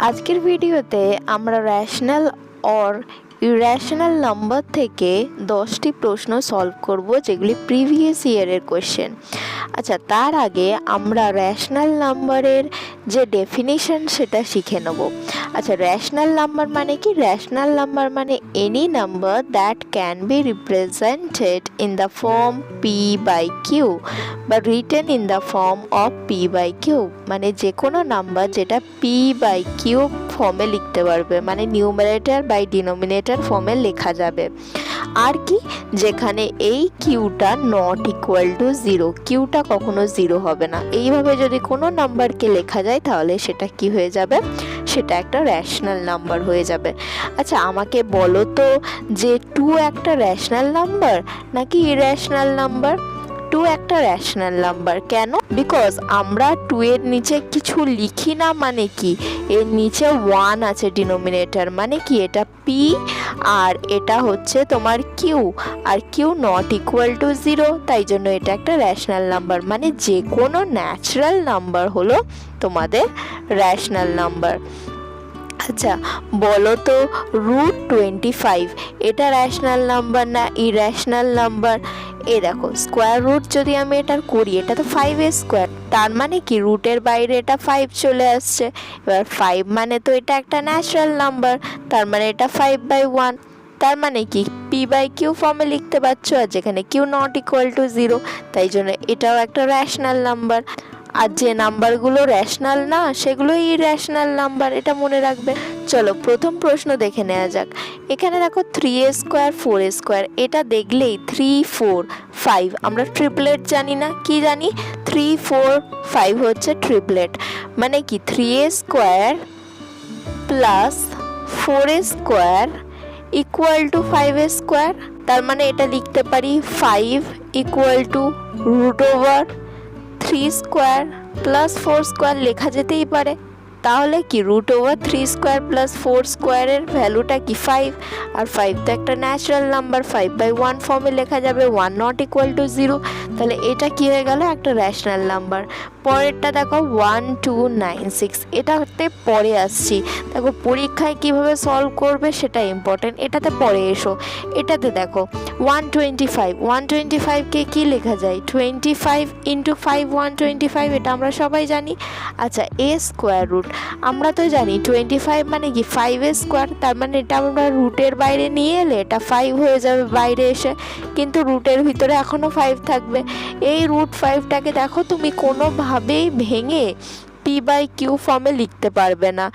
আজকের ভিডিওতে আমরা র্যাশনাল অর ইরেশনাল নাম্বার থেকে 10টি প্রশ্ন সলভ করব যেগুলি প্রিভিয়াস ইয়ারের কোশ্চেন। আচ্ছা, তার আগে আমরা র্যাশনাল নাম্বারের যে ডেফিনিশন সেটা শিখে নেব। আচ্ছা, র্যাশনাল নাম্বার মানে কি? র্যাশনাল নাম্বার মানে any number that can be represented in the form P by Q বা written in the form of P by Q, মানে যে কোনো নাম্বার যেটা পি বাই কিউ ফর্মে লিখতে পারবে, মানে নিউমারেটর বাই ডিনোমিনেটর ফর্মে লেখা যাবে। আর কি, যেখানে এই কিউটা নট ইকুয়াল টু জিরো, কিউটা কখনো জিরো হবে না। এইভাবে যদি কোনো নাম্বারকে লেখা যায় তাহলে সেটা কি হয়ে যাবে? সেটা একটা র্যাশনাল নাম্বার হয়ে যাবে। আচ্ছা, আমাকে বলো তো যে 2 একটা র্যাশনাল নাম্বার নাকি ইরেশনাল নাম্বার? 2 একটা র্যাশনাল নাম্বার। কেন? বিকজ আমরা 2 এর নিচে কিছু লিখি না, মানে কি এর নিচে 1 আছে ডিনোমিনেটর, মানে কি এটা পি আর এটা হচ্ছে তোমার কিউ, আর q not equal to zero, তাই জন্য এটা একটা র্যাশনাল নাম্বার। মানে যে কোনো ন্যাচারাল নাম্বার হলো তোমাদের র্যাশনাল নাম্বার। আচ্ছা, বলো তো √25 এটা র্যাশনাল নাম্বার না ইরেশনাল নাম্বার? এ দেখো, স্কোয়ার রুট যদি আমি এটার করি, এটা তো 5 স্কোয়ার, তার মানে কি রুটের বাইরে এটা 5 চলে আসছে। এবার 5 মানে তো এটা একটা ন্যাচারাল নাম্বার, তার মানে এটা 5/1, তার মানে কি পি বাই কিউ ফর্মে লিখতে পারছো, আর যেখানে q not equal to zero, তাই জন্য এটাও একটা র্যাশনাল নাম্বার। আর যে নাম্বারগুলো র্যাশনাল না সেগুলো ইরেশনাল নাম্বার, এটা মনে রাখবে। চলো প্রথম প্রশ্ন দেখে নেওয়া যাক। এখানে দেখো 3a স্কোয়ার 4a স্কোয়ার, এটা দেখলেই 3 4 5 আমরা ট্রিপলেট জানি না? কি জানি? 3 4 5 হচ্ছে ট্রিপলেট, মানে কি 3a square plus 4a square equal to 5a square. তার মানে এটা লিখতে পারি 5 equal to √3 square plus 4 square লেখা যেতেই পারে। তাহলে কি √3 স্কোয়ার প্লাস 4 স্কোয়ারের ভ্যালুটা কি 5, আর 5 তো একটা ন্যাচারাল নাম্বার, 5/1 ফর্মে লেখা যাবে, 1 নট ইকুয়াল টু জিরো, তাহলে এটা কি হয়ে গেল? একটা র্যাশনাল নাম্বার। পরেরটা দেখো 1 2 9 6, এটাতে পরে আসছি। দেখো পরীক্ষায় কিভাবে সলভ করবে সেটা ইম্পর্টেন্ট, এটাতে পরে এসো। এটাতে দেখো 125, 125কে কি লেখা যায়? 25 ইন্টু 5 125, এটা আমরা সবাই জানি। আচ্ছা, এ স্কোয়ার রুট আমরা তো জানি 25 মানে কি 5a স্কোয়ার, তার মানে এটা আমরা রুটের বাইরে নিয়ে এলে এটা 5 হয়ে যাবে বাইরে এসে, কিন্তু রুটের ভিতরে এখনও 5 থাকবে। এই √5টাকে দেখো তুমি কোনোভাবেই ভেঙে পি বাই কিউ ফর্মে লিখতে পারবে না,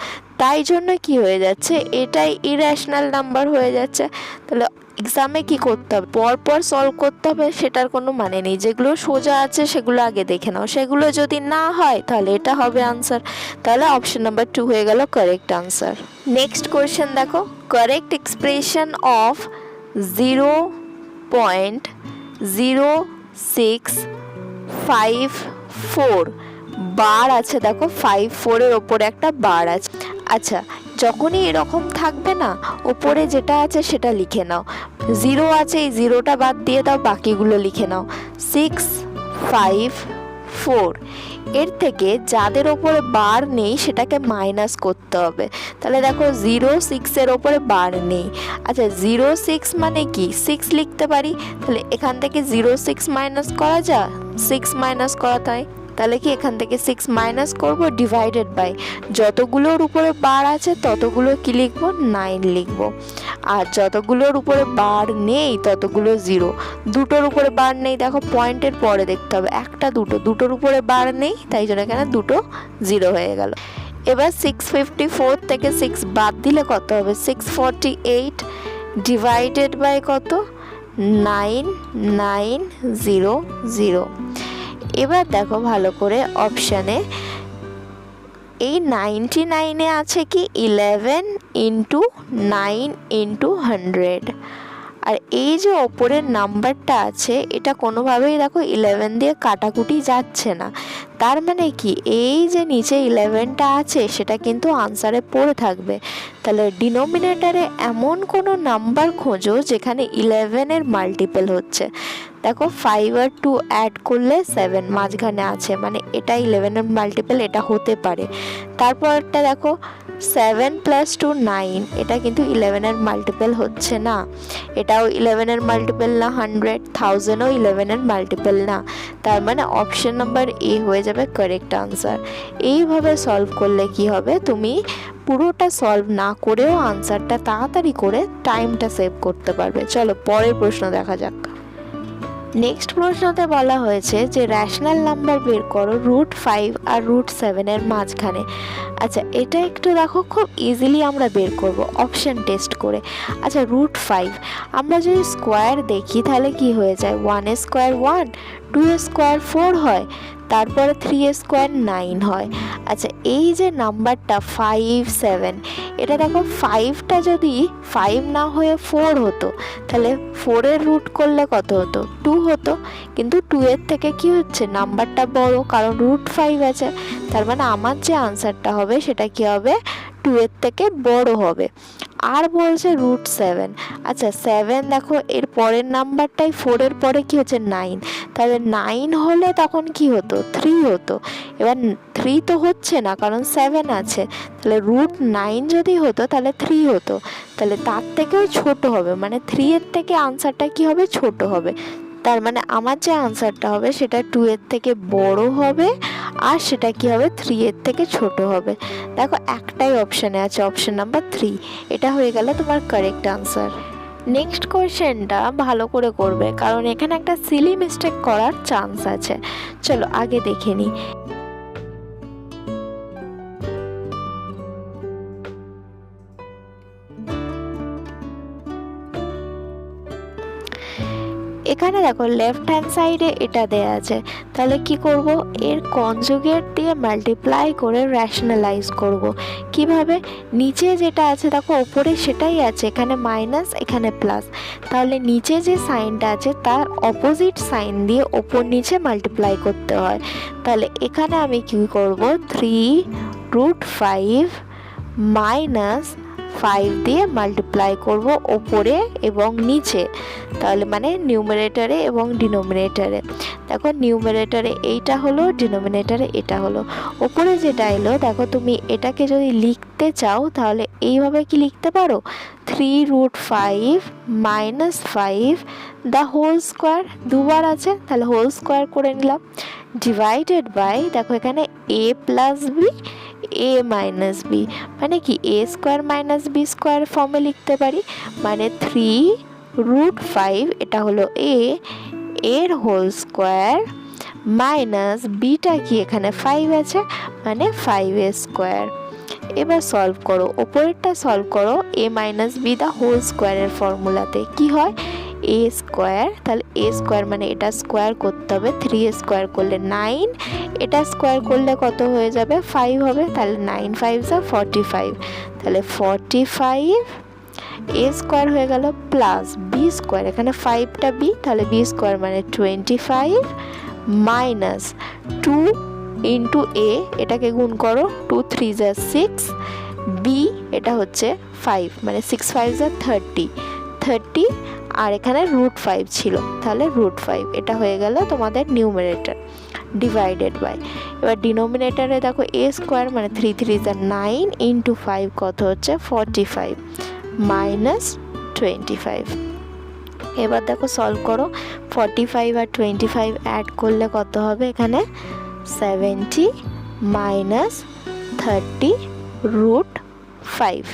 তাই জন্য কি হয়ে যাচ্ছে? এটাই ইরেশনাল নাম্বার হয়ে যাচ্ছে। তাহলে এক্সামে কি করতে হবে? পরপর সলভ করতে হবে সেটার কোনো মানে নেই, যেগুলো সোজা আছে সেগুলো আগে দেখে নাও, সেগুলো যদি না হয় তাহলে এটা হবে আনসার। তাহলে অপশন নাম্বার 2 হয়ে গেল কারেক্ট আনসার। নেক্সট কোয়েশ্চেন দেখো, কারেক্ট এক্সপ্রেশন অফ 0.0654 বার আছে। দেখো 5 4-এর ওপরে একটা বার আছে। আচ্ছা, যখনই এরকম থাকবে না, ওপরে যেটা আছে সেটা লিখে নাও, 0 আছে এই 0টা বাদ দিয়ে দাও, বাকিগুলো লিখে নাও। 6 5 4, এর থেকে যাদের ওপরে বার নেই সেটাকে মাইনাস করতে হবে। তাহলে দেখো 0 6-এর ওপরে বার নেই। আচ্ছা, 0 6 মানে কি 6 লিখতে পারি, তাহলে এখান থেকে 0 6 মাইনাস করা যায়, 6 মাইনাস করা তাই, তাহলে কি এখান থেকে 6 মাইনাস করব, ডিভাইডেড বাই যতগুলোর উপরে বার আছে ততগুলো কি লিখব? 9 লিখব। আর যতগুলোর উপরে বার নেই ততগুলো 0। দুটোর উপরে বার নেই, দেখো পয়েন্টের পরে দেখতে হবে, একটা দুটোর উপরে বার নেই, তাই জন্য এখানে দুটো 0 হয়ে গেল। এবার 654 থেকে 6 বাদ দিলে কত হবে? 648 ডিভাইডেড বাই কত? 9900। এবার দেখো ভালো করে অপশানে, এই 99-এ আছে কি 11 ইন্টু 9 ইন্টু 100, আর এই যে ওপরের নাম্বারটা আছে এটা কোনোভাবেই দেখো 11 দিয়ে কাটাকুটি যাচ্ছে না, তার মানে কি এই যে নিচে 11টা আছে সেটা কিন্তু আনসারে পড়ে থাকবে। তাহলে ডিনোমিনেটরে এমন কোনো নাম্বার খোঁজো যেখানে 11-এর মাল্টিপল হচ্ছে। দেখো 5 আর 2 অ্যাড করলে 7 মাঝখানে আছে, মানে এটা 11 এর মাল্টিপল, এটা হতে পারে। তারপরটা দেখো 7 + 2 9, এটা কিন্তু 11 এর মাল্টিপল হচ্ছে না, এটাও 11 এর মাল্টিপল না, 100 1000ও 11 এর মাল্টিপল না। তার মানে অপশন নাম্বার এ হয়ে যাবে কারেক্ট আনসার। এইভাবে সলভ করলে কি হবে, তুমি পুরোটা সলভ না করেও আনসারটা তাড়াতাড়ি করে টাইমটা সেভ করতে পারবে। চলো পরের প্রশ্ন দেখা যাক। নেক্সট প্রশ্নতে বলা হয়েছে যে র্যাশনাল নাম্বার বের করো √5 আর √7 এর মাঝখানে। আচ্ছা, এটা একটু দেখো, খুব ইজিলি আমরা বের করব অপশন টেস্ট করে। আচ্ছা, √5 আমরা যদি স্কোয়ার দেখি তাহলে কি হয়ে যায়, 1 স্কোয়ার 1, 2 স্কোয়ার 4 হয়, তারপরে 3 স্কোয়ার 9 হয়। আচ্ছা, এই যে নাম্বারটা 5 7, এটা দেখো 5টা যদি 5 না হয়ে 4 হতো তাহলে 4 এর রুট করলে কত হতো, 2 হতো। কিন্তু 2 এর থেকে কি হচ্ছে, নাম্বারটা বড়, কারণ √5 আছে। তার মানে আমার যে আনসারটা হবে সেটা কি হবে, 2 এর থেকে বড় হবে। আর বলছে √7। আচ্ছা, 7 দেখো এর পরের নাম্বারটাই 4 এর পরে কি হচ্ছে 9, তাহলে 9 হলে তখন কি হতো, 3 হতো। এবার 3 তো হচ্ছে না কারণ 7 আছে, তাহলে √9 যদি হতো তাহলে 3 হতো, তাহলে তার থেকেও ছোট হবে, মানে 3 এর থেকে আনসারটা কি হবে, ছোট হবে। তার মানে আমার যে আনসারটা হবে সেটা 2 এর থেকে বড় হবে, আর সেটা কি হবে, 3 এর থেকে ছোট হবে। দেখো একটাই অপশানে আছে, অপশন নাম্বার 3, এটা হয়ে গেল তোমার কারেক্ট আনসার। নেক্সট কোয়েশ্চেনটা ভালো করে করবে, কারণ এখানে একটা সিলি মিস্টেক করার চান্স আছে। চলো আগে দেখে নিই। এখানে দেখো লেফট হ্যান্ড সাইডে এটা দেয়া আছে, তাহলে কি করব, এর কনজুগেট দিয়ে মাল্টিপ্লাই করে র্যাশনালাইজ করব। কিভাবে, নিচে যেটা আছে দেখো ওপরে সেটাই আছে, এখানে মাইনাস এখানে প্লাস, তাহলে নিচে যে সাইনটা আছে তার অপোজিট সাইন দিয়ে ওপর নিচে মাল্টিপ্লাই করতে হয়। তাহলে এখানে আমি কি করব, 3√5 -5 দিয়ে মাল্টিপ্লাই করব ওপরে এবং নিচে, তাহলে মানে নিউমারেটরে এবং ডিনোমিনেটরে। দেখো নিউমারেটরে এইটা হলো, ডিনোমিনেটরে এটা হলো। ওপরে যেটা এলো দেখো, তুমি এটাকে যদি লিখতে চাও তাহলে এইভাবে কি লিখতে পারো, 3√5 -5 দ্য হোল স্কোয়ার, দুবার আছে তাহলে হোল স্কোয়ার করে নিলাম, ডিভাইডেড বাই, দেখো এখানে a + b a - b, মানে কি a² - b² ফর্মে লিখতে পারি, মানে 3√5 এটা হলো a এর হোল স্কোয়ার মাইনাস বিটা কি এখানে 5 আছে, মানে 5a²। এবার সলভ করো, ওপরেরটা সলভ করো a - b দা হোল স্কোয়ারের ফর্মুলাতে, কি হয় a², তাহলে a² মানে এটা স্কোয়ার করতে হবে, 3a² করলে 9, এটা স্কোয়ার করলে কত হয়ে যাবে, 5 হবে, তাহলে 9 5 45, তাহলে 45 a² হয়ে গেল প্লাস b², এখানে 5টা b, তাহলে b² মানে 25 মাইনাস 2 ইন্টু a, এটাকে গুণ করো, 2 3 6, b এটা হচ্ছে 5, মানে 6 5 30, আর এখানে √5 ছিল, তাহলে √5, এটা হয়ে গেল তোমাদের নিউমারেটর, ডিভাইডেড বাই। এবার ডিনোমিনেটরে দেখো a² মানে 3 3 9 ইন্টু 5 কত হচ্ছে 45 মাইনাস 25। এবার দেখো সলভ করো, 45 আর 25 অ্যাড করলে কত হবে, এখানে 70 মাইনাস 30√5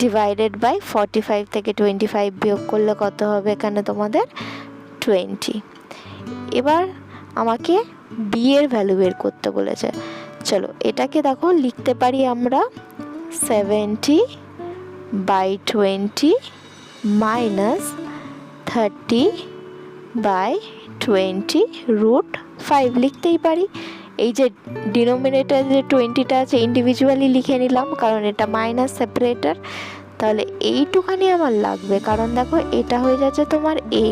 ডিভাইডেড বাই 45 থেকে 25 বিয়োগ করলে কত হবে, এখানে তোমাদের 20। এবার আমাকে বি এর ভ্যালু বের করতে বলেছে। চলো এটাকে দেখো লিখতে পারি আমরা 70/20 মাইনাস 30/20√5 লিখতেই পারি। এই যে ডিনোমিনেটর যে 20টা আছে ইন্ডিভিজুয়ালি লিখে নিলাম, কারণ এটা মাইনাস সেপারেটর, তাহলে এইটুখানি আমার লাগবে, কারণ দেখো এটা হয়ে যাচ্ছে তোমার এ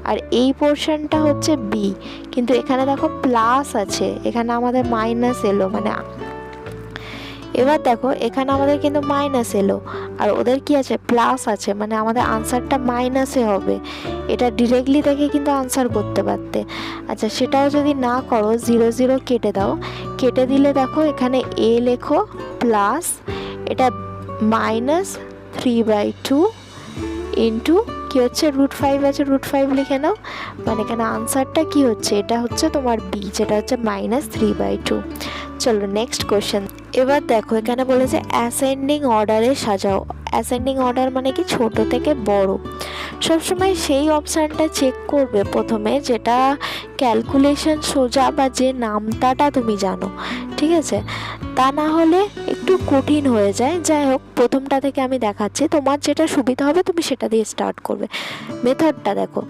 আর এই পোর্শনটা হচ্ছে বি, কিন্তু এখানে দেখো প্লাস আছে, এখানে আমাদের মাইনাস এলো, মানে এবার দেখো এখানে আমাদের কিন্তু মাইনাস এলো, আর ওদের কি আছে, প্লাস আছে, মানে আমাদের আনসারটা মাইনাসে হবে। এটা ডিরেক্টলি দেখে কিন্তু আনসার করতে পারতে। আচ্ছা, সেটাও যদি না করো, 0 0 কেটে দাও। কেটে দিলে দেখো এখানে এ লেখো প্লাস, এটা -3/2 ইন্টু কী হচ্ছে, √5 আছে, √5 লিখে নাও। মানে এখানে আনসারটা কি হচ্ছে, এটা হচ্ছে তোমার বি, যেটা হচ্ছে -3/2। চলো নেক্সট কোয়েশ্চেন। এবার দেখো এখানে বলেছে অ্যাসেন্ডিং অর্ডারে সাজাও। অ্যাসেন্ডিং অর্ডার মানে কি, ছোট থেকে বড়। সবসময় সেই অপশানটা চেক করবে প্রথমে যেটা ক্যালকুলেশন সোজা, বা যে নামতাটা তুমি জানো, ঠিক আছে। তা না হলে একটু কঠিন হয়ে যায়। যাই হোক, প্রথমটা থেকে আমি দেখাচ্ছি, তোমার যেটা সুবিধা হবে তুমি সেটা দিয়ে স্টার্ট করবে। মেথডটা দেখো,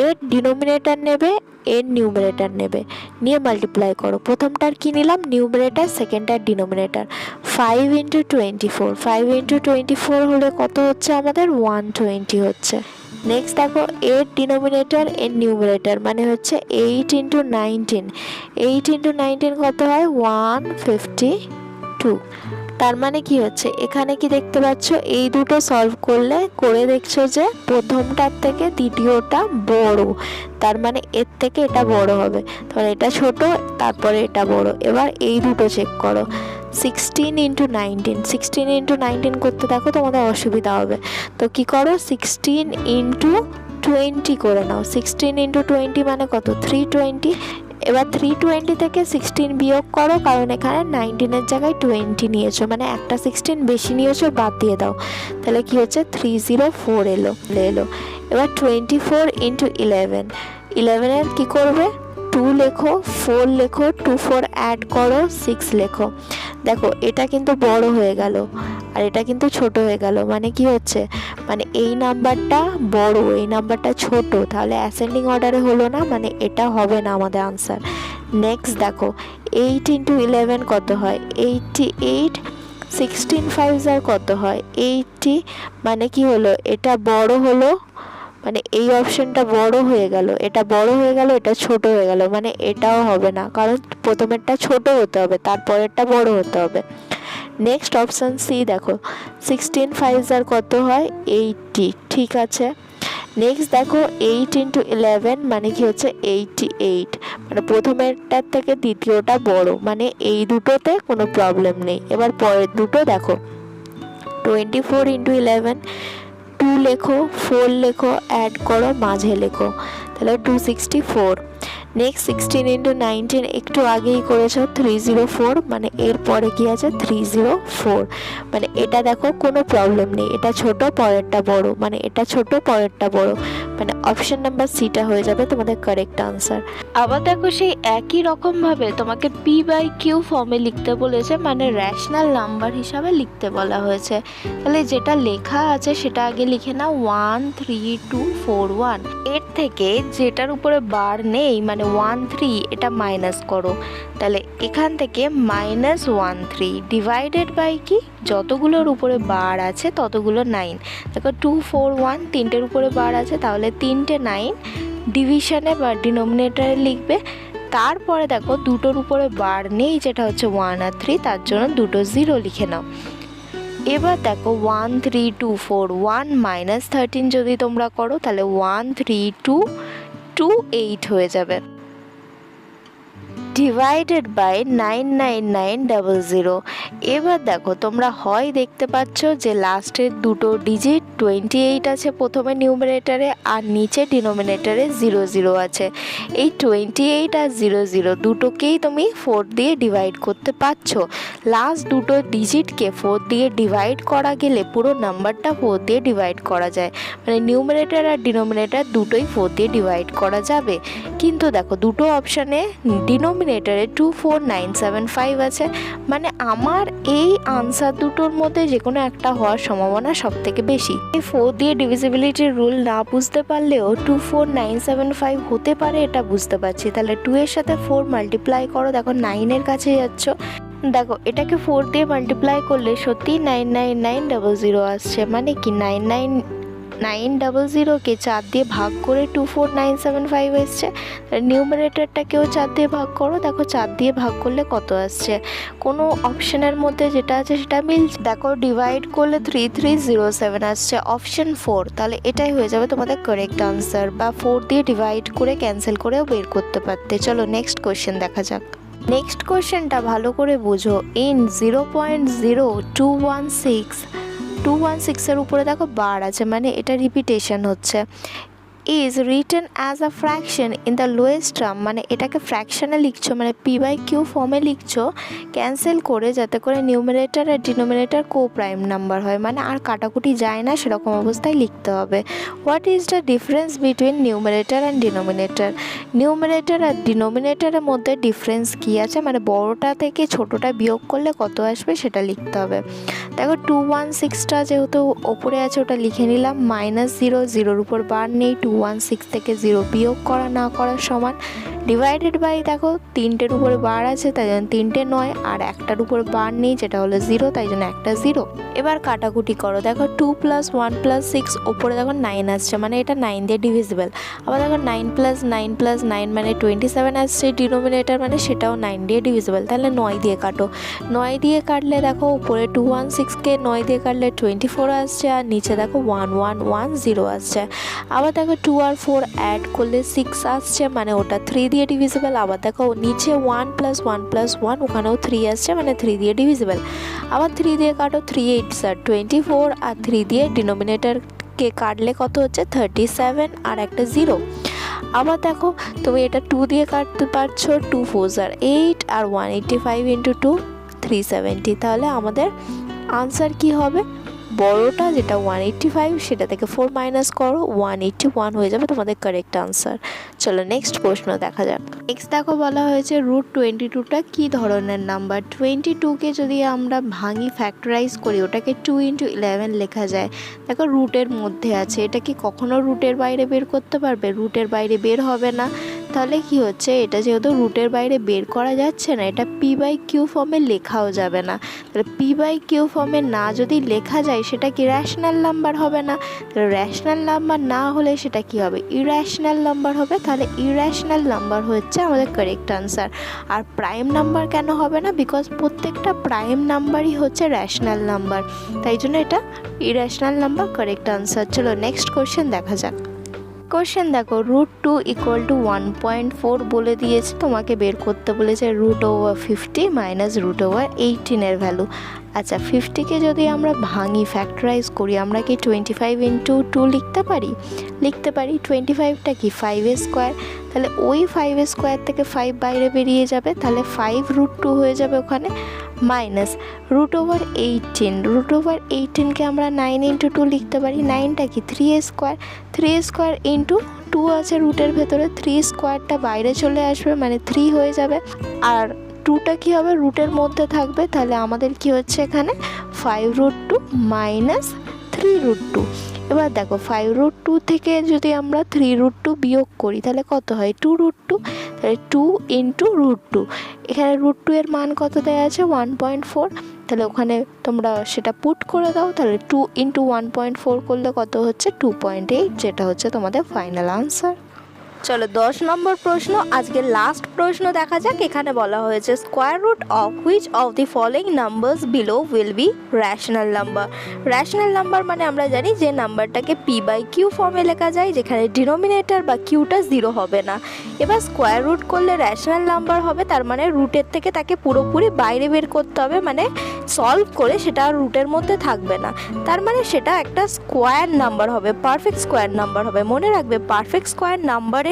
এর ডিনোমিনেটর নেবে, এর নিউমারেটর নেবে, নিয়ে মাল্টিপ্লাই করো। প্রথমটার কি নিলাম, নিউমারেটর, সেকেন্ডটার ডিনোমিনেটর। 5 × 24, 5 × 24 হলে কত হচ্ছে আমাদের, 120 হচ্ছে। নেক্সট দেখো, এর ডিনোমিনেটর, এর নিউমারেটর, মানে হচ্ছে 8 × 19, 8 × 19 কত হয়, 152। তার মানে কি হচ্ছে, এখানে কি দেখতে পাচ্ছ, এই দুটো সলভ করে দেখছো যে প্রথমটার থেকে দ্বিতীয়টা বড়, তার মানে এর থেকে এটা বড় হবে। তাহলে এটা ছোট, তারপরে এটা বড়। এবার এই দুটো চেক করো, 16 × 19, 16 × 19 করতে দেখো তোমাদের অসুবিধা হবে। তো কি করো, 16 × 20 করে নাও। 16 × 20 মানে কত, 320। এবার 320 থেকে 16 বিয়োগ করো, কারণ এখানে 19-এর জায়গায় 20 নিয়েছো, মানে একটা 16 বেশি নিয়েছো, বাদ দিয়ে দাও। তাহলে কি হচ্ছে, 304 এলো। এবার 24 × 11, 11-এর কী করবে, 2 লেখো, 4 লেখো, 2 4 অ্যাড করো, 6 লেখো। দেখো এটা কিন্তু বড় হয়ে গেল, আর এটা কিন্তু ছোট হয়ে গেল। মানে কি হচ্ছে, মানে এই নাম্বারটা বড়, এই নাম্বারটা ছোট, তাহলে অ্যাসেন্ডিং অর্ডারে হলো না, মানে এটা হবে না আমাদের আনসার। নেক্সট দেখো, 8 × 11 কত হয়, 88। 16 5 কত হয়, 80। মানে কি হলো, এটা বড় হলো, মানে এই অপশনটা বড় হয়ে গেল, এটা বড় হয়ে গেল, এটা ছোট হয়ে গেল, মানে এটাও হবে না, কারণ প্রথমেরটা ছোট হতে হবে, তারপরেরটা বড় হতে হবে। নেক্সট অপশান সি দেখো, 16 5 কত হয়, 80, ঠিক আছে। নেক্সট দেখো, 8 × 11 মানে কি হচ্ছে, 88, মানে প্রথমেরটার থেকে দ্বিতীয়টা বড়, মানে এই দুটোতে কোনো প্রবলেম নেই। এবার পরের দুটো দেখো, 24 × 11, 2 লেখো, 4 লেখো, অ্যাড করো, মাঝে লেখো, তাহলে 264। নেক্সট 16 × 19 একটু আগেই করেছো, 304, মানে এর পরে কি আছে, 304। মানে এটা দেখো কোনো প্রবলেম নেই, এটা ছোট, পরেরটা বড়, মানে এটা ছোট, পরেরটা বড়, মানে অপশন নাম্বার সিটা হয়ে যাবে তোমাদের কারেক্ট আনসার। আবার দেখো, সেই একই রকমভাবে তোমাকে P/Q ফর্মে লিখতে বলেছে, মানে র্যাশনাল নাম্বার হিসাবে লিখতে বলা হয়েছে। তাহলে যেটা লেখা আছে সেটা আগে লিখে নাও, 1 3 2 4 1। এর থেকে যেটার উপরে বার নেই, মানে 13, এটা মাইনাস করো। তাহলে এখান থেকে -13 ডিভাইডেড বাই কি, যতগুলোর উপরে বার আছে ততগুলো 9। দেখো 2 4 1, তিনটের উপরে বার আছে, তাহলে 3টে 9 ডিভিশনে বা ডিনোমিনেটরে লিখবে। তারপরে দেখো দুটোর উপরে বার নেই, যেটা হচ্ছে 1 আর 3, তার জন্য দুটো 0 লিখে নাও। এবার দেখো 1 3 2 4 1 -13 যদি তোমরা করো, তাহলে 1 3 2 2 8 হয়ে যাবে, ডিভাইডেড বাই 99900। এবার দেখো তোমরা হয় দেখতে পাচ্ছ যে লাস্টের দুটো ডিজিট 28 আছে প্রথমে নিউমারেটরে, আর নিচে ডিনোমিনেটরে 00 আছে। এই 28 আর 00 দুটোকেই তুমি 4 দিয়ে ডিভাইড করতে পারছো। লাস্ট দুটো ডিজিটকে 4 দিয়ে ডিভাইড করা গেলে পুরো নাম্বারটা 4 দিয়ে ডিভাইড করা যায়, মানে নিউমারেটর আর ডিনোমিনেটর দুটোই 4 দিয়ে ডিভাইড করা যাবে। কিন্তু দেখো দুটো অপশানে ডিনোমিনেটরে 24975 আছে, মানে আমার এই আনসার দুটোর মধ্যে যে কোনো একটা হওয়ার সম্ভাবনা সব থেকে বেশি। এই 4 দিয়ে ডিভিজিবিলিটির রুল না বুঝতে পারলেও 24975 হতে পারে এটা বুঝতে পারছি। তাহলে 2 এর সাথে 4 মাল্টিপ্লাই করো, দেখো 9-এর কাছে যাচ্ছ। দেখো এটাকে 4 দিয়ে মাল্টিপ্লাই করলে সত্যি 999000 আসছে, মানে কি 99 900কে 4 দিয়ে ভাগ করে 24975 এসছে। নিউমারেটরটাকেও 4 দিয়ে ভাগ করো, দেখো 4 দিয়ে ভাগ করলে কত আসছে। কোনো অপশনের মধ্যে যেটা আছে সেটা মিলছে। দেখো ডিভাইড করলে 3307 আসছে, অপশন 4। তাহলে এটাই হয়ে যাবে তোমাদের কারেক্ট আনসার, বা 4 দিয়ে ডিভাইড করে ক্যান্সেল করেও বের করতে পারতে। চলো নেক্সট কোয়েশ্চেন দেখা যাক। নেক্সট কোয়েশ্চেনটা ভালো করে বুঝো। ইন 0.0216 উপরে দেখো বার আছে, মানে এটা রিপিটেশন হচ্ছে। Is written as a fraction in the lowest term, মানে এটাকে ফ্র্যাকশনে লিখছো, মানে p/q ফর্মে লিখছো ক্যান্সেল করে, যাতে করে নিউমারেটর আর ডিনোমিনেটর কো প্রাইম নাম্বার হয়, মানে আর কাটাকুটি যায় না, সেরকম অবস্থায় লিখতে হবে। What is the difference between numerator and denominator? Numerator আর ডিনোমিনেটরের মধ্যে ডিফারেন্স কী আছে, মানে বড়টা থেকে ছোটোটা বিয়োগ করলে কত আসবে সেটা লিখতে হবে। দেখো 216টা যেহেতু ওপরে আছে ওটা লিখে নিলাম, -0, 0-র উপর বার নেই, 216 থেকে 0 বিয়োগ করা না করার সমান, ডিভাইডেড বাই দেখো 3টের উপরে বার আছে তাই জন্য 3টে 9, আর একটার উপর বার নেই যেটা হলো 0, তাই জন্য একটা 0। এবার কাটাকুটি করো, দেখো 2 + 1 + 6 ওপরে দেখো 9 আসছে, মানে এটা 9 দিয়ে ডিভিজিবল। আবার দেখো 9 + 9 + 9 মানে 27 আসছে, ডিনোমিনেটর মানে সেটাও 9 দিয়ে ডিভিজিবল। তাহলে 9 দিয়ে কাটো, 9 দিয়ে কাটলে দেখো উপরে 216কে 9 দিয়ে কাটলে 24 আসছে, আর নিচে দেখো 1110 আসছে। আবার দেখো 2 আর 4 অ্যাড করলে 6 আসছে, মানে ওটা 3 দিয়ে ডিভিজিবল। আবার দেখো নিচে 1 + 1 + 1 ওখানেও 3 আসছে, মানে 3 দিয়ে ডিভিজিবল। আবার 3 দিয়ে কাটো, 3 8 আর 24, আর 3 দিয়ে ডিনোমিনেটরকে কাটলে কত হচ্ছে 37 আর একটা 0। আবার দেখো তুমি এটা 2 দিয়ে কাটতে পারছো, 2 4 আর 8 আর 185 × 2 370। তাহলে আমাদের আনসার কি হবে? বড়টা যেটা 185 সেটা থেকে 4 মাইনাস করো, 181 হয়ে যাবে তোমাদের কারেক্ট আনসার। চলো নেক্সট প্রশ্ন দেখা যাক। নেক্সট দেখো বলা হয়েছে √22টা কী ধরনের নাম্বার? 22কে যদি আমরা ভাঙি ফ্যাক্টরাইজ করি ওটাকে 2 × 11 লেখা যায়। দেখো রুটের মধ্যে আছে, এটা কি কখনো রুটের বাইরে বের করতে পারবে? রুটের বাইরে বের হবে না। তাহলে কি হচ্ছে, এটা যেহেতু রুটের বাইরে বের করা যাচ্ছে না, এটা p/q ফর্মে লেখাও যাবে না। তাহলে p/q ফর্মে না যদি লেখা যায় সেটা কি র্যাশনাল নাম্বার হবে না? তাহলে র্যাশনাল নাম্বার না হলে সেটা কি হবে? ইর্যাশনাল নাম্বার হবে। তাহলে ইর্যাশনাল নাম্বার হচ্ছে আমাদের কারেক্ট আনসার। আর প্রাইম নাম্বার কেন হবে না? বিকজ প্রত্যেকটা প্রাইম নাম্বারই হচ্ছে র্যাশনাল নাম্বার, তাই জন্য এটা ইর্যাশনাল নাম্বার কারেক্ট আনসার। চলো নেক্সট কোয়েশ্চেন দেখা যাক। কোয়েশ্চেন দেখো √2 = 1.4 বলে দিয়েছে, তোমাকে বের করতে বলেছে √50 - √18 এর ভ্যালু। আচ্ছা 50কে যদি আমরা ভাঙি ফ্যাক্টরাইজ করি, আমরা কি 25 × 2 লিখতে পারি? লিখতে পারি। 25টা কি 5 স্কোয়ার, তাহলে ওই 5 স্কোয়ার থেকে 5 বাইরে বেরিয়ে যাবে, তাহলে 5 √2 হয়ে যাবে ওখানে, মাইনাস √18। √18কে আমরা 9 × 2 লিখতে পারি। 9টা কি 3 স্কোয়ার, 3 স্কোয়ার × 2 আছে রুটের ভেতরে, 3 স্কোয়ারটা বাইরে চলে আসবে, মানে 3 হয়ে যাবে। আর 2টা কী হবে, রুটের মধ্যে থাকবে। তাহলে আমাদের কি হচ্ছে এখানে 5 √2 মাইনাস 3 √2। এবার দেখো 5 √2 থেকে যদি আমরা 3 √2 বিয়োগ করি তাহলে কত হয় 2 √2। তাহলে 2 × √2, এখানে √2 এর মান কত দেওয়া আছে 1.4, তাহলে ওখানে তোমরা সেটা পুট করে দাও। তাহলে 2 × 1.4 করলে কত হচ্ছে 2.8, যেটা হচ্ছে তোমাদের ফাইনাল আনসার। চলো 10 নম্বর প্রশ্ন, আজকে লাস্ট প্রশ্ন দেখা যাক। এখানে বলা হয়েছে square root of which of the following numbers below will be rational number. Rational number মানে আমরা জানি যে নাম্বারটাকে p/q ফর্মে লেখা যায়, যেখানে ডিনোমিনেটর বা কিউটা 0 হবে না। এবার স্কোয়ার রুট করলে র্যাশনাল নাম্বার হবে, তার মানে রুটের থেকে তাকে পুরোপুরি বাইরে বের করতে হবে, মানে সলভ করে সেটা আর রুটের মধ্যে থাকবে না, তার মানে সেটা একটা স্কোয়ার নাম্বার হবে, পারফেক্ট স্কোয়ার নাম্বার হবে। মনে রাখবে পারফেক্ট স্কোয়ার নাম্বারের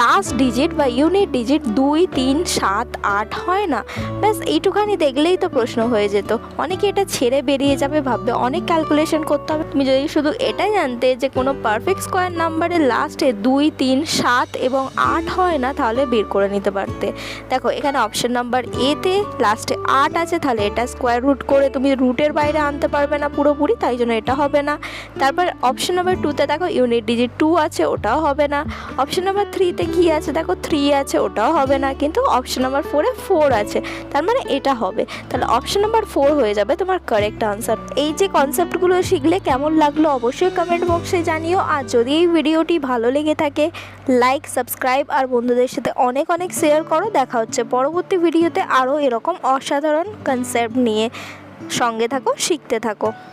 লাস্ট ডিজিট বা ইউনিট ডিজিট 2, 3, 7, 8 হয় না। ব্যাস এইটুখানি দেখলেই তো প্রশ্ন হয়ে যেত। অনেকে এটা ছেড়ে বেরিয়ে যাবে, ভাববে অনেক ক্যালকুলেশন করতে হবে। তুমি যদি শুধু এটাই জানতে যে কোনো পারফেক্ট স্কোয়ার নাম্বারের লাস্টে 2, 3, 7 এবং 8 হয় না, তাহলে বের করে নিতে পারতে। দেখো এখানে অপশন নাম্বার এতে লাস্টে 8 আছে, তাহলে এটা স্কোয়ার রুট করে তুমি রুটের বাইরে আনতে পারবে না পুরোপুরি, তাই জন্য এটা হবে না। তারপর অপশন নাম্বার 2তে দেখো ইউনিট ডিজিট 2 আছে, ওটাও হবে না। অপশন নাম্বার 3তে কী আছে দেখো 3 আছে, ওটাও হবে না। কিন্তু অপশন নাম্বার 4-এ 4 আছে, তার মানে এটা হবে। তাহলে অপশন নাম্বার 4 হয়ে যাবে তোমার কারেক্ট আনসার। এই যে কনসেপ্টগুলো শিখলে কেমন লাগলো অবশ্যই কমেন্ট বক্সে জানিও। আর যদি এই ভিডিওটি ভালো লেগে থাকে লাইক, সাবস্ক্রাইব আর বন্ধুদের সাথে অনেক অনেক শেয়ার করো। দেখা হচ্ছে পরবর্তী ভিডিওতে আরও এরকম অসাধারণ কনসেপ্ট নিয়ে। সঙ্গে থাকো, শিখতে থাকো।